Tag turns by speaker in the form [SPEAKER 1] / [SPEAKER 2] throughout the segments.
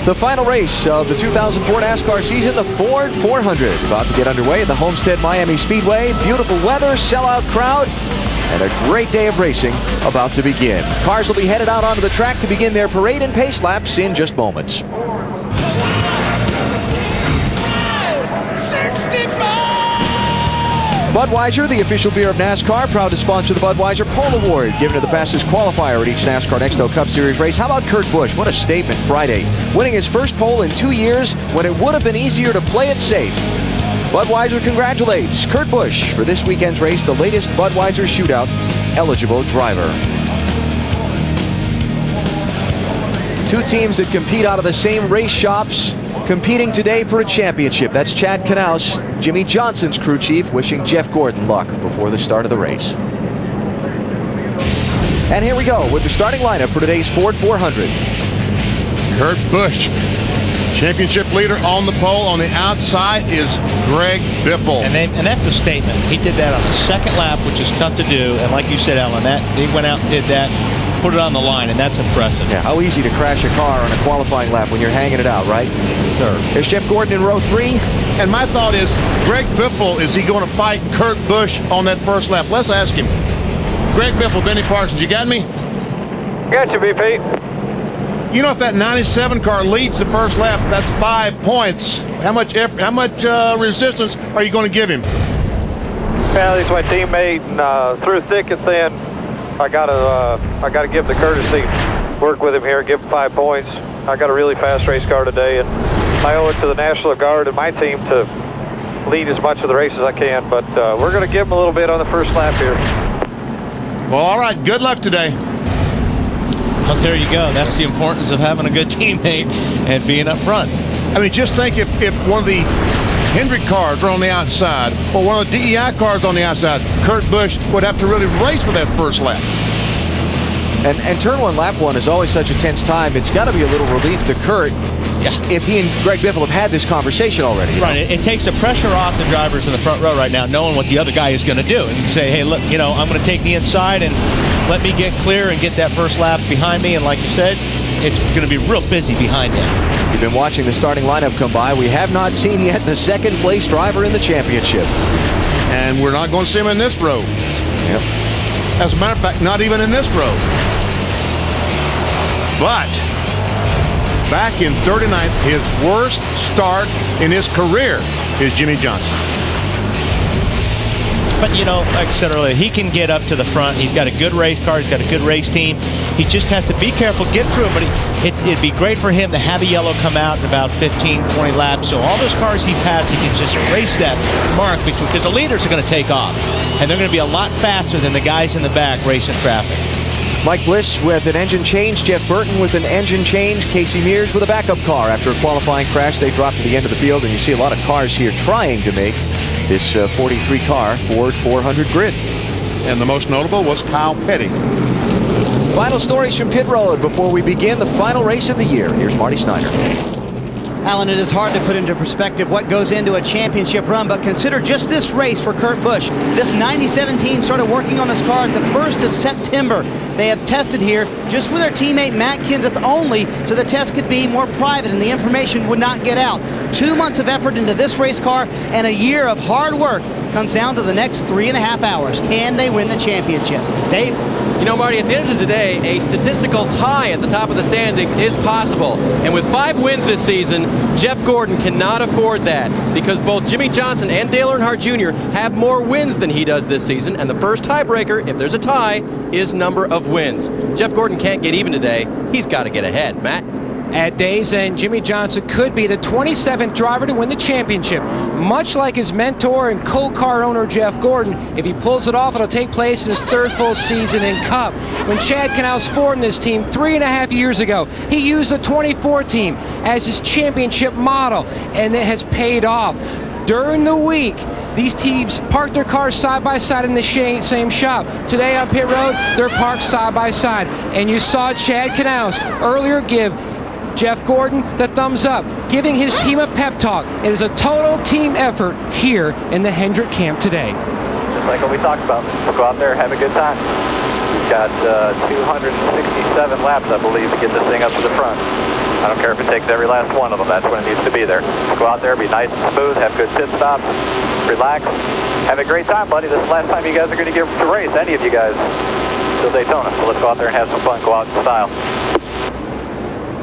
[SPEAKER 1] The final race of the 2004 NASCAR season, the Ford 400, about to get underway at the Homestead-Miami Speedway. Beautiful weather, sellout crowd, and a great day of racing about to begin. Cars will be headed out onto the track to begin their parade and pace laps in just moments.
[SPEAKER 2] 65!
[SPEAKER 1] Budweiser, the official beer of NASCAR, proud to sponsor the Budweiser Pole Award, given to the fastest qualifier at each NASCAR Next Cup Series race. How about Kurt Busch? What a statement Friday, winning his first pole in 2 years when it would have been easier to play it safe. Budweiser congratulates Kurt Busch for this weekend's race, the latest Budweiser Shootout eligible driver. Two teams that compete out of the same race shops, competing today for a championship. That's Chad Knaus, Jimmy Johnson's crew chief, wishing Jeff Gordon luck before the start of the race. And here we go with the starting lineup for today's Ford 400.
[SPEAKER 3] Kurt Busch, championship leader on the pole. On the outside is Greg Biffle.
[SPEAKER 4] And that's a statement. He did that on the second lap, which is tough to do. And like you said, Alan, he went out and did that, put it on the line, and that's impressive.
[SPEAKER 1] Yeah, how easy to crash a car on a qualifying lap when you're hanging it out, right?
[SPEAKER 4] Sir.
[SPEAKER 1] There's Jeff Gordon in row 3.
[SPEAKER 3] And my thought is, Greg Biffle, is he going to fight Kurt Busch on that first lap? Let's ask him. Greg Biffle, Benny Parsons, you got me?
[SPEAKER 5] Got you, BP.
[SPEAKER 3] You know, if that 97 car leads the first lap, that's 5 points. How much effort, how much resistance are you going to give him?
[SPEAKER 5] Well, he's my teammate, and through thick and thin, I gotta give the courtesy, work with him here, give him 5 points. I got a really fast race car today, and I owe it to the National Guard and my team to lead as much of the race as I can. But we're going to give him a little bit on the first lap here.
[SPEAKER 3] Well, all right. Good luck today.
[SPEAKER 4] Well, there you go. That's the importance of having a good teammate and being up front.
[SPEAKER 3] I mean, just think if one of the Hendrick cars are on the outside, or one of the DEI cars on the outside, Kurt Busch would have to really race for that first lap.
[SPEAKER 1] And turn 1, lap 1 is always such a tense time. It's got to be a little relief to Kurt if he and Greg Biffle have had this conversation already.
[SPEAKER 4] Right. It takes the pressure off the drivers in the front row right now, knowing what the other guy is going to do. And you say, hey, look, I'm going to take the inside and let me get clear and get that first lap behind me. And like you said, it's going to be real busy behind him.
[SPEAKER 1] You've been watching the starting lineup come by. We have not seen yet the second place driver in the championship.
[SPEAKER 3] And we're not going to see him in this row.
[SPEAKER 1] Yep.
[SPEAKER 3] As a matter of fact, not even in this row. But back in 39th, his worst start in his career is Jimmy Johnson.
[SPEAKER 4] But, like I said earlier, he can get up to the front. He's got a good race car. He's got a good race team. He just has to be careful, get through it. But it'd be great for him to have a yellow come out in about 15, 20 laps. So all those cars he passed, he can just erase that mark because the leaders are going to take off. And they're going to be a lot faster than the guys in the back racing traffic.
[SPEAKER 1] Mike Bliss with an engine change, Jeff Burton with an engine change, Casey Mears with a backup car. After a qualifying crash, they dropped to the end of the field, and you see a lot of cars here trying to make this 43-car Ford 400 grid.
[SPEAKER 3] And the most notable was Kyle Petty.
[SPEAKER 1] Final stories from pit road before we begin the final race of the year. Here's Marty Snyder.
[SPEAKER 6] Alan, it is hard to put into perspective what goes into a championship run, but consider just this race for Kurt Busch. This 97 team started working on this car at the 1st of September. They have tested here just for their teammate Matt Kenseth only, so the test could be more private and the information would not get out. 2 months of effort into this race car and a year of hard work comes down to the next 3.5 hours. Can they win the championship? Dave?
[SPEAKER 7] Marty, at the end of the day, a statistical tie at the top of the standing is possible. And with 5 wins this season, Jeff Gordon cannot afford that because both Jimmy Johnson and Dale Earnhardt Jr. have more wins than he does this season. And the first tiebreaker, if there's a tie, is number of wins. Jeff Gordon can't get even today. He's got to get ahead. Matt?
[SPEAKER 2] At days, and Jimmy Johnson could be the 27th driver to win the championship. Much like his mentor and co-car owner Jeff Gordon, if he pulls it off, it'll take place in his 3rd full season in Cup. When Chad Knaus formed this team 3.5 years ago, he used the 24 team as his championship model, and it has paid off. During the week, these teams park their cars side by side in the same shop. Today on pit road, they're parked side by side. And you saw Chad Knaus earlier give Jeff Gordon the thumbs up, giving his team a pep talk. It is a total team effort here in the Hendrick camp today.
[SPEAKER 5] Just like what we talked about, we'll go out there and have a good time. We've got 267 laps, I believe, to get this thing up to the front. I don't care if it takes every last one of them. That's when it needs to be there. Go out there, be nice and smooth, have good pit stops, relax, have a great time, buddy. This is the last time you guys are going to get to race, any of you guys, till Daytona. So let's go out there and have some fun. Go out in style.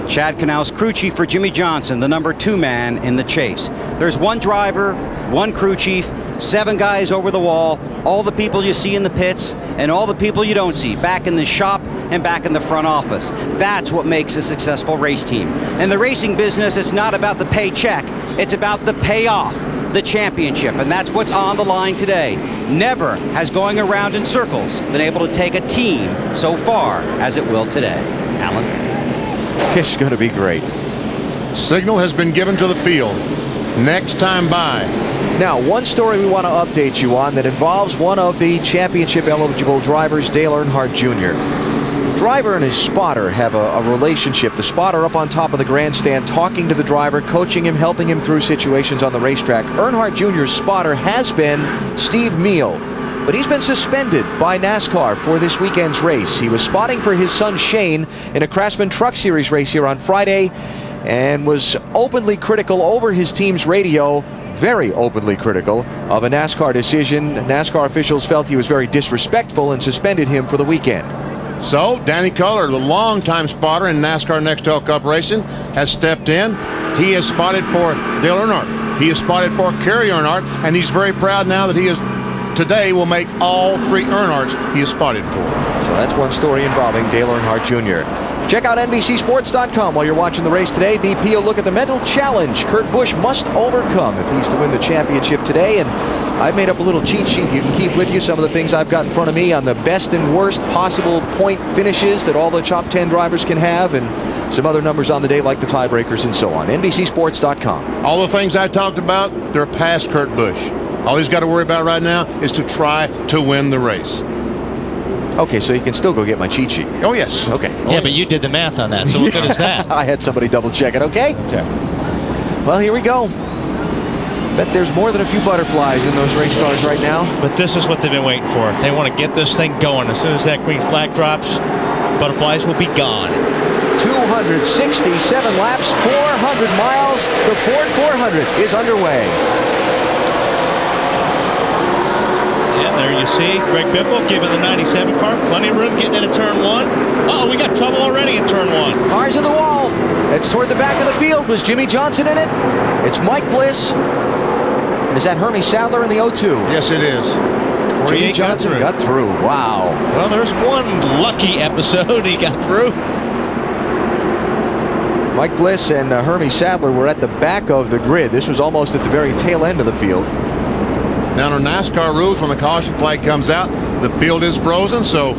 [SPEAKER 6] Chad Knaus crew chief for Jimmie Johnson, the number 2 man in the chase. There's one driver, one crew chief, 7 guys over the wall, all the people you see in the pits, and all the people you don't see, back in the shop and back in the front office. That's what makes a successful race team. In the racing business, it's not about the paycheck, it's about the payoff, the championship, and that's what's on the line today. Never has going around in circles been able to take a team so far as it will today. Alan?
[SPEAKER 1] This is going to be great.
[SPEAKER 3] Signal has been given to the field. Next time by.
[SPEAKER 1] Now, one story we want to update you on that involves one of the championship-eligible drivers, Dale Earnhardt Jr. Driver and his spotter have a relationship. The spotter up on top of the grandstand talking to the driver, coaching him, helping him through situations on the racetrack. Earnhardt Jr.'s spotter has been Steve Meal, but he's been suspended by NASCAR for this weekend's race. He was spotting for his son Shane in a Craftsman Truck Series race here on Friday and was openly critical over his team's radio, very openly critical of a NASCAR decision. NASCAR officials felt he was very disrespectful and suspended him for the weekend.
[SPEAKER 3] So, Danny Culler, the longtime spotter in NASCAR Nextel Cup racing, has stepped in. He has spotted for Dale Earnhardt. He has spotted for Kerry Earnhardt, and he's very proud now that he is today will make all 3 Earnhardts he is spotted for.
[SPEAKER 1] So that's one story involving Dale Earnhardt Jr. Check out NBCSports.com while you're watching the race today. BP will look at the mental challenge Kurt Busch must overcome if he's to win the championship today. And I've made up a little cheat sheet you can keep with you. Some of the things I've got in front of me on the best and worst possible point finishes that all the top 10 drivers can have, and some other numbers on the day like the tiebreakers and so on. NBCSports.com.
[SPEAKER 3] All the things I talked about, they're past Kurt Busch. All he's got to worry about right now is to try to win the race.
[SPEAKER 1] Okay, so you can still go get my cheat sheet.
[SPEAKER 3] Oh, yes.
[SPEAKER 1] Okay.
[SPEAKER 4] Yeah, but you did the math on that, so what good is that?
[SPEAKER 1] I had somebody double check it, okay?
[SPEAKER 4] Okay.
[SPEAKER 1] Well, here we go. Bet there's more than a few butterflies in those race cars right now.
[SPEAKER 4] But this is what they've been waiting for. They want to get this thing going. As soon as that green flag drops, butterflies will be gone.
[SPEAKER 1] 267 laps, 400 miles. The Ford 400 is underway.
[SPEAKER 4] And there you see Greg Biffle giving the 97 car plenty of room getting into turn 1. Uh-oh, we got trouble already in turn 1.
[SPEAKER 1] Cars in the wall. It's toward the back of the field. Was Jimmie Johnson in it? It's Mike Bliss. And is that Hermie Sadler in the 02?
[SPEAKER 3] Yes, it is.
[SPEAKER 1] Jimmie Johnson got through. Wow.
[SPEAKER 4] Well, there's one lucky episode he got through.
[SPEAKER 1] Mike Bliss and Hermie Sadler were at the back of the grid. This was almost at the very tail end of the field.
[SPEAKER 3] Now, under NASCAR rules, when the caution flag comes out, the field is frozen. So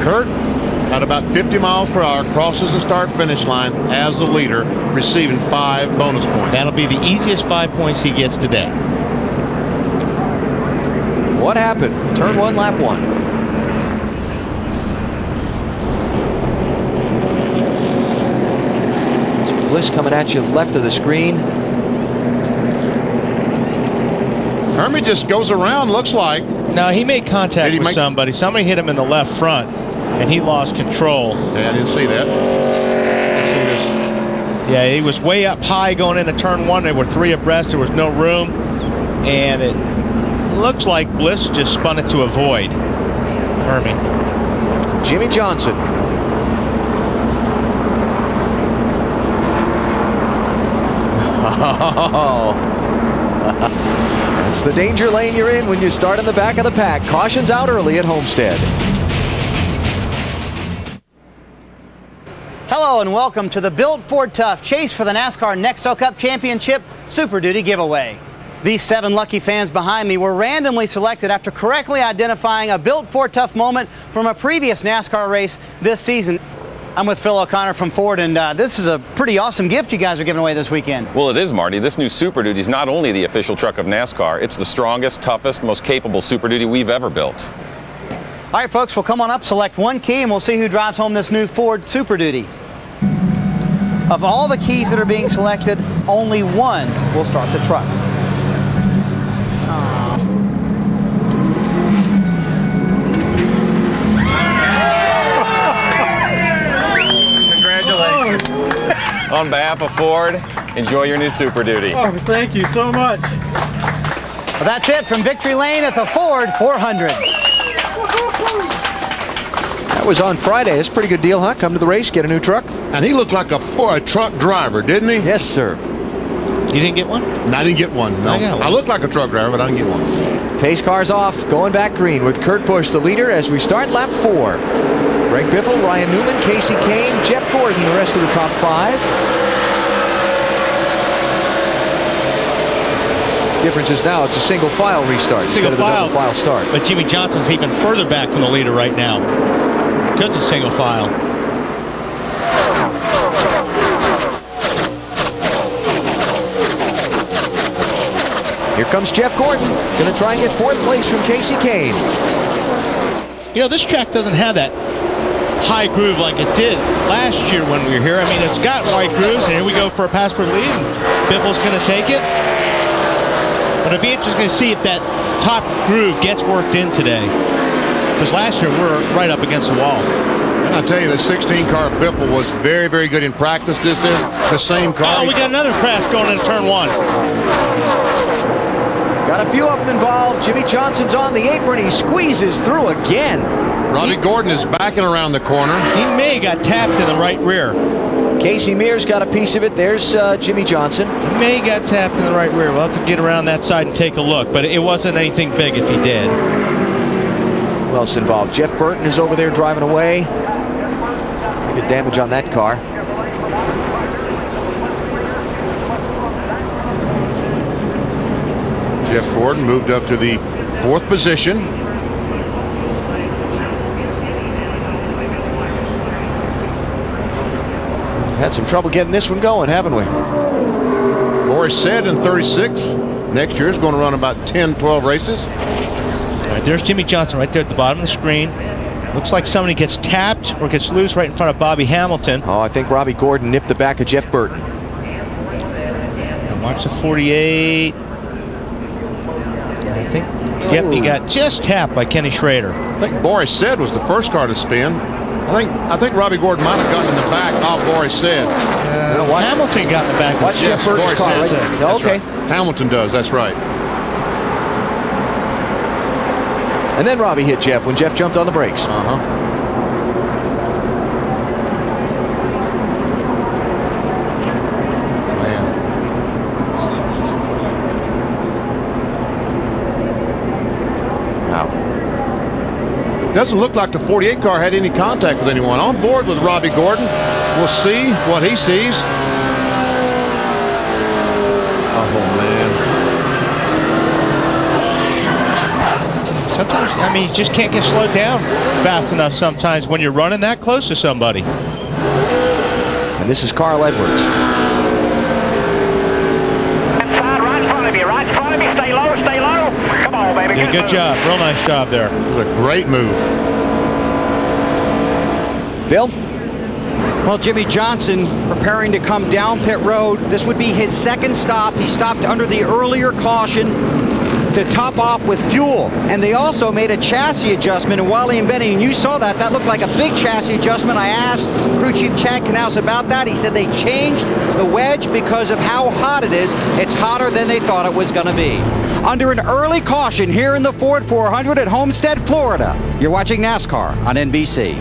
[SPEAKER 3] Kurt, at about 50 miles per hour, crosses the start-finish line as the leader, receiving 5 bonus points.
[SPEAKER 4] That'll be the easiest 5 points he gets today.
[SPEAKER 1] What happened? Turn 1, lap 1. It's Bliss coming at you left of the screen.
[SPEAKER 3] Hermie just goes around, looks like.
[SPEAKER 4] No, he made contact with somebody. Somebody hit him in the left front, and he lost control.
[SPEAKER 3] Yeah, I didn't see that.
[SPEAKER 4] Yeah, he was way up high going into turn 1. There were 3 abreast. There was no room, and it looks like Bliss just spun it to avoid Hermie.
[SPEAKER 1] Jimmie Johnson. That's the danger lane you're in when you start in the back of the pack. Caution's out early at Homestead.
[SPEAKER 6] Hello and welcome to the Built Ford Tough Chase for the NASCAR Nextel Cup Championship Super Duty giveaway. These 7 lucky fans behind me were randomly selected after correctly identifying a Built Ford Tough moment from a previous NASCAR race this season. I'm with Phil O'Connor from Ford, and this is a pretty awesome gift you guys are giving away this weekend.
[SPEAKER 8] Well, it is, Marty. This new Super Duty is not only the official truck of NASCAR, it's the strongest, toughest, most capable Super Duty we've ever built.
[SPEAKER 6] All right, folks, we'll come on up, select one key, and we'll see who drives home this new Ford Super Duty. Of all the keys that are being selected, only one will start the truck.
[SPEAKER 8] On behalf of Ford, enjoy your new Super Duty.
[SPEAKER 9] Oh, thank you so much.
[SPEAKER 6] Well, that's it from Victory Lane at the Ford 400.
[SPEAKER 1] That was on Friday. That's a pretty good deal, huh? Come to the race, get a new truck.
[SPEAKER 3] And he looked like a truck driver, didn't he?
[SPEAKER 1] Yes, sir.
[SPEAKER 4] You didn't get one?
[SPEAKER 3] No, I didn't get one. No. I look like a truck driver, but I didn't get one.
[SPEAKER 1] Pace car's off, going back green with Kurt Busch the leader as we start lap 4. Greg Biffle, Ryan Newman, Casey Kane, Jeff Gordon, the rest of the top 5. Difference is now it's a single file restart instead of the double file start.
[SPEAKER 4] But Jimmy Johnson's even further back from the leader right now because it's single file.
[SPEAKER 1] Here comes Jeff Gordon, going to try and get 4th place from Casey Kane.
[SPEAKER 4] You know, this track doesn't have that high groove like it did last year when we were here. I mean, it's got wide grooves, and here we go for a pass for the lead. Biffle's going to take it. But it'll be interesting to see if that top groove gets worked in today. Because last year we were right up against the wall.
[SPEAKER 3] And I'll tell you, the 16-car Biffle was very, very good in practice. This is the same car.
[SPEAKER 4] Oh, we got another crash going into turn 1.
[SPEAKER 1] Got a few of them involved. Jimmy Johnson's on the apron. He squeezes through again.
[SPEAKER 3] Robbie Gordon is backing around the corner.
[SPEAKER 4] He may have got tapped in the right rear.
[SPEAKER 1] Casey Mears got a piece of it. There's Jimmy Johnson.
[SPEAKER 4] He may have got tapped in the right rear. We'll have to get around that side and take a look, but it wasn't anything big if he did.
[SPEAKER 1] Who else involved? Jeff Burton is over there driving away. Pretty good damage on that car.
[SPEAKER 3] Jeff Gordon moved up to the 4th position.
[SPEAKER 1] Had some trouble getting this one going, haven't we?
[SPEAKER 3] Boris said in 36. Next year is going to run about 10, 12 races.
[SPEAKER 4] All right, there's Jimmy Johnson right there at the bottom of the screen. Looks like somebody gets tapped or gets loose right in front of Bobby Hamilton.
[SPEAKER 1] Oh, I think Robbie Gordon nipped the back of Jeff Burton.
[SPEAKER 4] And watch the 48. I think, yep, he got just tapped by Kenny Schrader.
[SPEAKER 3] I think Boris said was the first car to spin. I think Robbie Gordon might have gotten in the back off Boris said.
[SPEAKER 4] Hamilton got in the back.
[SPEAKER 1] Watch Jeff Burton's car right there. Okay.
[SPEAKER 3] Right. Hamilton does, that's right.
[SPEAKER 1] And then Robbie hit Jeff when Jeff jumped on the brakes.
[SPEAKER 3] Doesn't look like the 48 car had any contact with anyone. On board with Robbie Gordon. We'll see what he sees. Oh, man.
[SPEAKER 4] Sometimes, I mean, you just can't get slowed down fast enough sometimes when you're running that close to somebody.
[SPEAKER 1] And this is Carl Edwards.
[SPEAKER 10] Right in front of you, right in front of you. Stay low, stay low. Come on, baby.
[SPEAKER 4] Did a good job. Real nice job there.
[SPEAKER 3] It was a great move.
[SPEAKER 1] Bill?
[SPEAKER 6] Well, Jimmy Johnson preparing to come down pit road. This would be his 2nd stop. He stopped under the earlier caution to top off with fuel. And they also made a chassis adjustment. And Wally and Benny, and you saw that, that looked like a big chassis adjustment. I asked crew chief Chad Canals about that. He said they changed the wedge because of how hot it is. It's hotter than they thought it was going to be. Under an early caution here in the Ford 400 at Homestead, Florida. You're watching NASCAR on NBC.